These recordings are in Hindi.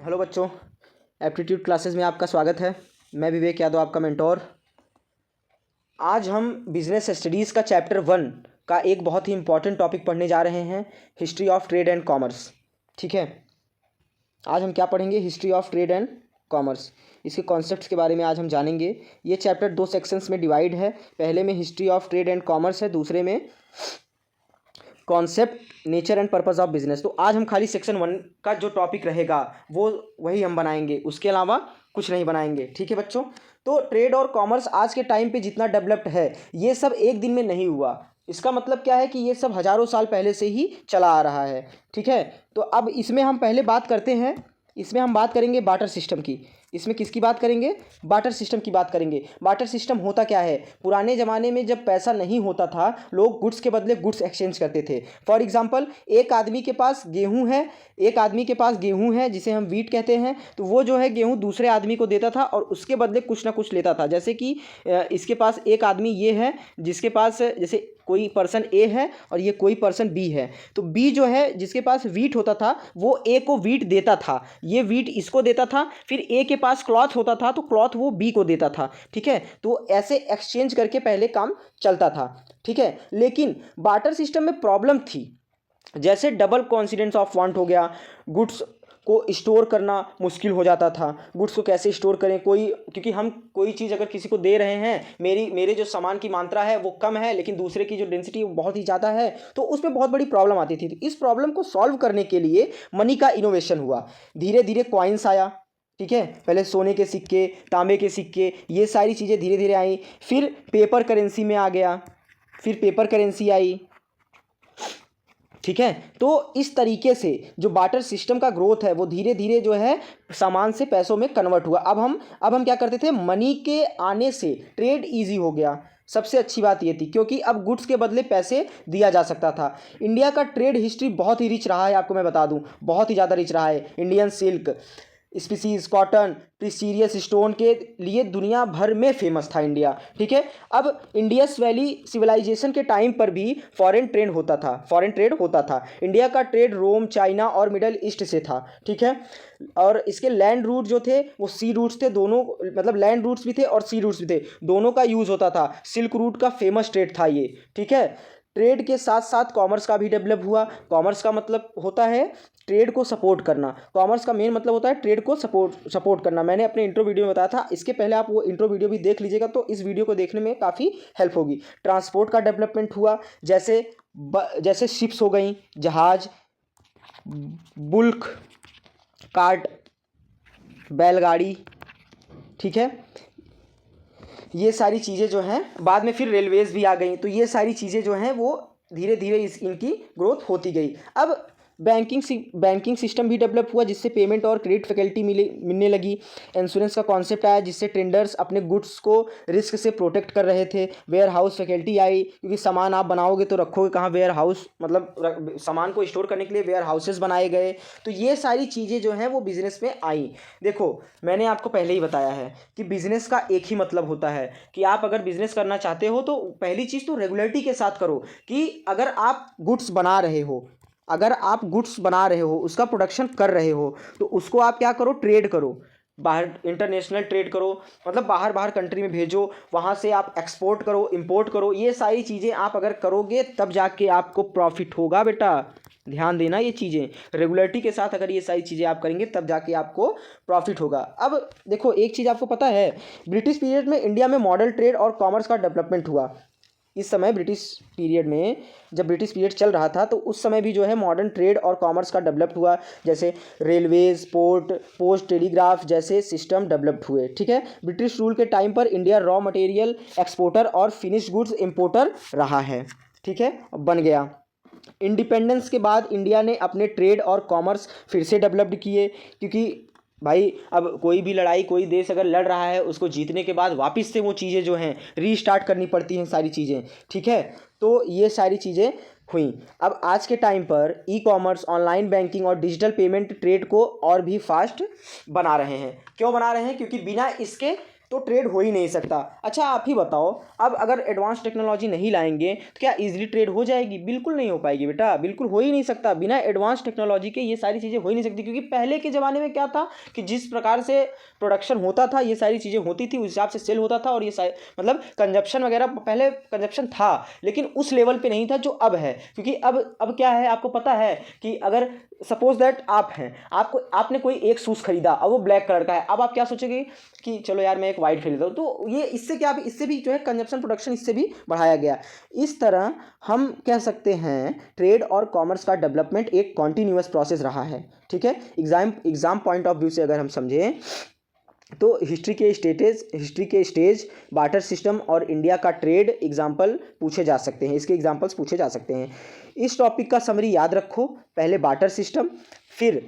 हेलो बच्चों, एप्टीट्यूड क्लासेस में आपका स्वागत है। मैं विवेक यादव, आपका मेंटोर। आज हम बिजनेस स्टडीज़ का चैप्टर 1 का एक बहुत ही इंपॉर्टेंट टॉपिक पढ़ने जा रहे हैं, history of trade and commerce. ठीक है, आज हम क्या पढ़ेंगे? History of trade and commerce. इसके कॉन्सेप्ट्स के बारे में आज हम जानेंगे। ये चैप्टर 2 सेक्शंस में डिवाइड है। पहले में history of trade and commerce है, दूसरे में concept, nature and purpose of business. तो आज हम खाली सेक्शन 1 का जो टॉपिक रहेगा वो वही हम बनाएंगे, उसके अलावा कुछ नहीं बनाएंगे। ठीक है बच्चों, तो ट्रेड और कॉमर्स आज के टाइम पे जितना डेवलप्ड है, ये सब एक दिन में नहीं हुआ। इसका मतलब क्या है कि ये सब हज़ारों साल पहले से ही चला आ रहा है। ठीक है, तो अब इसमें हम पहले बात करते हैं, इसमें हम बात करेंगे बार्टर सिस्टम की। इसमें किसकी बात करेंगे? बार्टर सिस्टम की बात करेंगे। बार्टर सिस्टम होता क्या है? पुराने ज़माने में जब पैसा नहीं होता था, लोग गुड्स के बदले गुड्स एक्सचेंज करते थे। फॉर एग्जांपल, एक आदमी के पास गेहूं है जिसे हम वीट कहते हैं, तो वो जो है गेहूं दूसरे आदमी को देता था और उसके बदले कुछ ना कुछ लेता था। जैसे कि इसके पास एक आदमी ये है जिसके पास, जैसे कोई पर्सन ए है और ये कोई पर्सन बी है, तो बी जो है जिसके पास वीट होता था वो ए को वीट देता था, ये वीट इसको देता था। फिर ए के पास क्लॉथ होता था तो क्लॉथ वो बी को देता था। ठीक है, तो ऐसे एक्सचेंज करके पहले काम चलता था। ठीक है, लेकिन बार्टर सिस्टम में प्रॉब्लम थी। जैसे डबल कोइंसिडेंस ऑफ वांट हो गया, गुड्स को स्टोर करना मुश्किल हो जाता था। गुड्स को कैसे स्टोर करें, क्योंकि हम कोई चीज़ अगर किसी को दे रहे हैं, मेरे जो सामान की मात्रा है वो कम है लेकिन दूसरे की जो डेंसिटी वो बहुत ही ज़्यादा है, तो उसमें बहुत बड़ी प्रॉब्लम आती थी। इस प्रॉब्लम को सॉल्व करने के लिए मनी का इनोवेशन हुआ। धीरे धीरे कॉइन्स आया। ठीक है, पहले सोने के सिक्के, तांबे के सिक्के, ये सारी चीज़ें धीरे धीरे आई। फिर पेपर करेंसी में आ गया, फिर पेपर करेंसी आई। ठीक है, तो इस तरीके से जो बार्टर सिस्टम का ग्रोथ है वो धीरे धीरे जो है सामान से पैसों में कन्वर्ट हुआ। अब हम क्या करते थे, मनी के आने से ट्रेड इजी हो गया। सबसे अच्छी बात ये थी क्योंकि अब गुड्स के बदले पैसे दिया जा सकता था। इंडिया का ट्रेड हिस्ट्री बहुत ही रिच रहा है, आपको मैं बता दूं, बहुत ही ज़्यादा रिच रहा है। Indian silk, spices, cotton, precious stone के लिए दुनिया भर में फेमस था इंडिया। ठीक है, अब इंडियस वैली सिविलाइजेशन के टाइम पर भी फॉरेन ट्रेड होता था। इंडिया का ट्रेड रोम, चाइना और मिडल ईस्ट से था। ठीक है, और इसके लैंड रूट जो थे वो सी रूट्स थे, दोनों, मतलब लैंड रूट्स भी थे और सी रूट्स भी थे, दोनों का यूज़ होता था। सिल्क रूट का फेमस ट्रेड था ये। ठीक है, ट्रेड के साथ साथ कॉमर्स का भी डेवलप हुआ। कॉमर्स का मतलब होता है ट्रेड को सपोर्ट करना। कॉमर्स का मेन मतलब होता है ट्रेड को सपोर्ट करना। मैंने अपने इंट्रो वीडियो में बताया था, इसके पहले आप वो इंट्रो वीडियो भी देख लीजिएगा तो इस वीडियो को देखने में काफ़ी हेल्प होगी। ट्रांसपोर्ट का डेवलपमेंट हुआ, जैसे शिप्स हो गई, जहाज, बुल्क कार्ट, बैलगाड़ी। ठीक है, ये सारी चीज़ें जो हैं, बाद में फिर रेलवेज़ भी आ गई, तो ये सारी चीज़ें जो हैं वो धीरे धीरे इनकी ग्रोथ होती गई। अब बैंकिंग सिस्टम भी डेवलप हुआ जिससे पेमेंट और क्रेडिट फैसिलिटी मिलने लगी। इंश्योरेंस का कॉन्सेप्ट आया जिससे ट्रेडर्स अपने गुड्स को रिस्क से प्रोटेक्ट कर रहे थे। वेयर हाउस फैसिलिटी आई, क्योंकि सामान आप बनाओगे तो रखोगे कहाँ? वेयर हाउस, मतलब सामान को स्टोर करने के लिए वेयर हाउसेस बनाए गए। तो ये सारी चीज़ें जो हैं वो बिज़नेस में आई। देखो, मैंने आपको पहले ही बताया है कि बिज़नेस का एक ही मतलब होता है कि आप अगर बिज़नेस करना चाहते हो तो पहली चीज़ तो रेगुलरिटी के साथ करो। कि अगर आप गुड्स बना रहे हो, उसका प्रोडक्शन कर रहे हो, तो उसको आप क्या करो? ट्रेड करो। बाहर इंटरनेशनल ट्रेड करो, मतलब बाहर कंट्री में भेजो, वहाँ से आप एक्सपोर्ट करो, इंपोर्ट करो। ये सारी चीज़ें आप अगर करोगे तब जाके आपको प्रॉफिट होगा बेटा। ध्यान देना, ये चीज़ें रेगुलरिटी के साथ अगर ये सारी चीज़ें आप करेंगे तब जाके आपको प्रॉफिट होगा। अब देखो, एक चीज़ आपको पता है, ब्रिटिश पीरियड में इंडिया में मॉडल ट्रेड और कॉमर्स का डेवलपमेंट हुआ। इस समय ब्रिटिश पीरियड में, जब ब्रिटिश पीरियड चल रहा था, तो उस समय भी जो है मॉडर्न ट्रेड और कॉमर्स का डेवलप हुआ। जैसे रेलवेज, पोस्ट, टेलीग्राफ जैसे सिस्टम डेवलप्ड हुए। ठीक है, ब्रिटिश रूल के टाइम पर इंडिया रॉ मटेरियल एक्सपोर्टर और फिनिश गुड्स इंपोर्टर रहा है। ठीक है, बन गया। इंडिपेंडेंस के बाद इंडिया ने अपने ट्रेड और कॉमर्स फिर से डेवलप्ड किए, क्योंकि भाई अब कोई भी लड़ाई, कोई देश अगर लड़ रहा है, उसको जीतने के बाद वापस से वो चीज़ें जो हैं रीस्टार्ट करनी पड़ती हैं, सारी चीज़ें। ठीक है, तो ये सारी चीज़ें हुई। अब आज के टाइम पर ई कॉमर्स, ऑनलाइन बैंकिंग और डिजिटल पेमेंट ट्रेड को और भी फास्ट बना रहे हैं। क्यों बना रहे हैं? क्योंकि बिना इसके तो ट्रेड हो ही नहीं सकता। अच्छा आप ही बताओ, अब अगर एडवांस टेक्नोलॉजी नहीं लाएंगे तो क्या इजीली ट्रेड हो जाएगी? बिल्कुल नहीं हो पाएगी बेटा, बिल्कुल हो ही नहीं सकता। बिना एडवांस टेक्नोलॉजी के ये सारी चीज़ें हो ही नहीं सकती, क्योंकि पहले के ज़माने में क्या था कि जिस प्रकार से प्रोडक्शन होता था, ये सारी चीज़ें होती थी, उस हिसाब से सेल होता था, और ये मतलब कंजप्शन वगैरह, पहले कंजप्शन था लेकिन उस लेवल पे नहीं था जो अब है। क्योंकि अब क्या है, आपको पता है कि अगर सपोज दैट आप हैं, आपने कोई एक शूज़ खरीदा, अब वो ब्लैक कलर का है, अब आप क्या सोचोगे कि चलो यार मैं एक वाइट खरीदा हूँ, तो ये इससे क्या, इससे भी जो है कंजप्शन प्रोडक्शन इससे भी बढ़ाया गया। इस तरह हम कह सकते हैं ट्रेड और कॉमर्स का डेवलपमेंट एक कॉन्टिन्यूअस प्रोसेस रहा है। ठीक है, एग्जाम पॉइंट ऑफ व्यू से अगर हम समझें तो हिस्ट्री के स्टेज बार्टर सिस्टम और इंडिया का ट्रेड एग्जाम्पल पूछे जा सकते हैं, इसके एग्जाम्पल्स पूछे जा सकते हैं। इस टॉपिक का समरी याद रखो, पहले बार्टर सिस्टम, फिर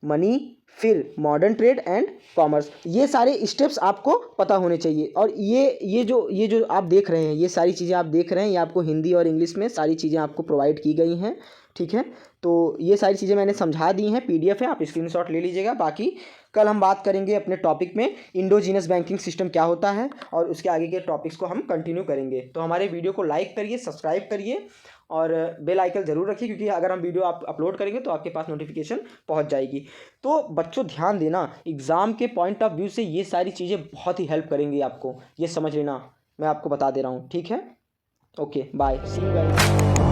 मनी, फिर मॉडर्न ट्रेड एंड कॉमर्स। ये सारे स्टेप्स आपको पता होने चाहिए। और ये जो आप देख रहे हैं, ये सारी चीज़ें आप देख रहे हैं, ये आपको हिंदी और इंग्लिश में सारी चीज़ें आपको प्रोवाइड की गई हैं। ठीक है, तो ये सारी चीज़ें मैंने समझा दी हैं, PDF है, आप स्क्रीनशॉट ले लीजिएगा। बाकी कल हम बात करेंगे अपने टॉपिक में इंडोजीनस बैंकिंग सिस्टम क्या होता है, और उसके आगे के टॉपिक्स को हम कंटिन्यू करेंगे। तो हमारे वीडियो को लाइक करिए, सब्सक्राइब करिए और बेल आइकन ज़रूर रखिए, क्योंकि अगर हम वीडियो आप अपलोड करेंगे तो आपके पास नोटिफिकेशन पहुंच जाएगी। तो बच्चों ध्यान देना, एग्ज़ाम के पॉइंट ऑफ व्यू से ये सारी चीज़ें बहुत ही हेल्प करेंगी आपको, ये समझ लेना, मैं आपको बता दे रहा हूँ। ठीक है, okay bye, see you guys.